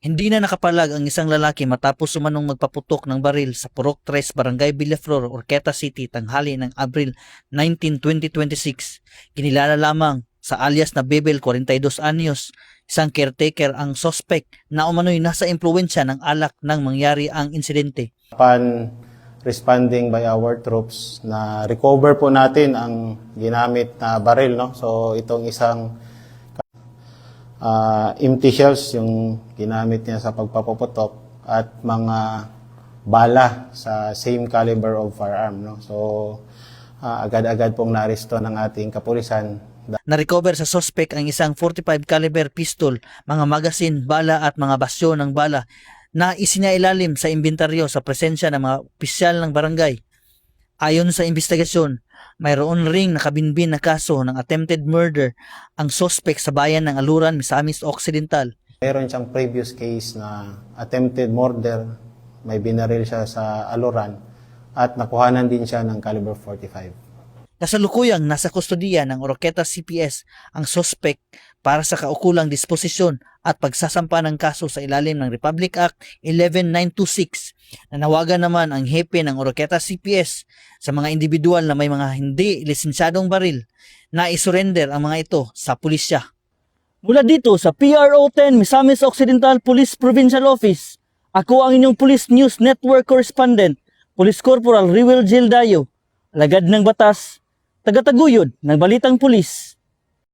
Hindi na nakapalag ang isang lalaki matapos umanong magpaputok ng baril sa Purok 3, Barangay Villaflor, Orqueta City, tanghali ng Abril 19, 2026. Kinilala lamang sa alias na Bebel, 42 anyos, isang caretaker ang suspect na umano'y nasa impluwensya ng alak nang mangyari ang insidente. Upon responding by our troops, na recover po natin ang ginamit na baril, no? So itong isang empty shells yung ginamit niya sa pagpapaputok at mga bala sa same caliber of firearm, no? So agad-agad pong naaresto ng ating kapulisan. Na-recover sa suspect ang isang 45 caliber pistol, mga magasin, bala at mga basyo ng bala na isinailalim sa inventaryo sa presensya ng mga opisyal ng barangay. Ayon sa investigasyon, mayroon ring nakabinbin na kaso ng attempted murder ang suspect sa bayan ng Aluran, Misamis Occidental. Meron siyang previous case na attempted murder, may binaril siya sa Aluran at nakuhanan din siya ng caliber 45. Kasalukuyang nasa kustodiya ng Oroqueta CPS ang suspect para sa kaukulang disposisyon at pagsasampa ng kaso sa ilalim ng Republic Act 11926. Nanawagan naman ang hepe ng Oroqueta CPS sa mga individual na may mga hindi lisensyadong baril na isurrender ang mga ito sa pulisya. Mula dito sa PRO 10 Misamis Occidental Police Provincial Office, ako ang inyong Police News Network Correspondent, Police Corporal Riwel Gildayo, alagad ng batas, tagataguyod ng Balitang Pulis.